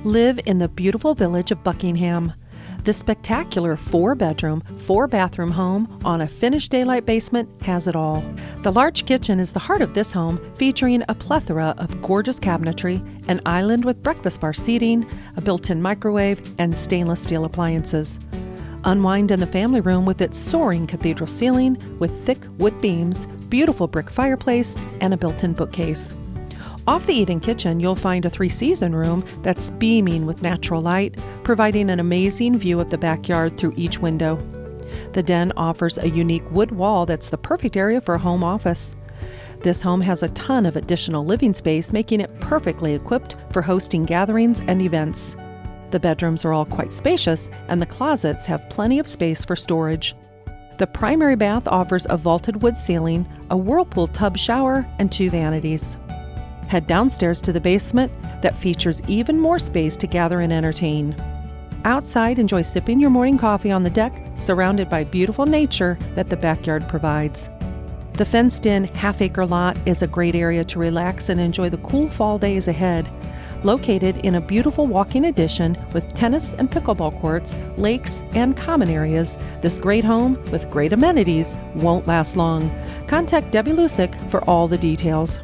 Live in the beautiful Village of Buckingham. This spectacular 4-bedroom, 4-bathroom home on a finished daylight basement has it all. The large kitchen is the heart of this home, featuring a plethora of gorgeous cabinetry, an island with breakfast bar seating, a built-in microwave, and stainless steel appliances. Unwind in the family room with its soaring cathedral ceiling with thick wood beams, beautiful brick fireplace, and a built-in bookcase. Off the eat-in kitchen, you'll find a 3-season room that's beaming with natural light, providing an amazing view of the backyard through each window. The den offers a unique wood wall that's the perfect area for a home office. This home has a ton of additional living space, making it perfectly equipped for hosting gatherings and events. The bedrooms are all quite spacious, and the closets have plenty of space for storage. The primary bath offers a vaulted wood ceiling, a whirlpool tub shower, and 2 vanities. Head downstairs to the basement that features even more space to gather and entertain. Outside, enjoy sipping your morning coffee on the deck, surrounded by beautiful nature that the backyard provides. The fenced-in half-acre lot is a great area to relax and enjoy the cool fall days ahead. Located in a beautiful walk-in addition with tennis and pickleball courts, lakes, and common areas, this great home with great amenities won't last long. Contact Debbie Lusick for all the details.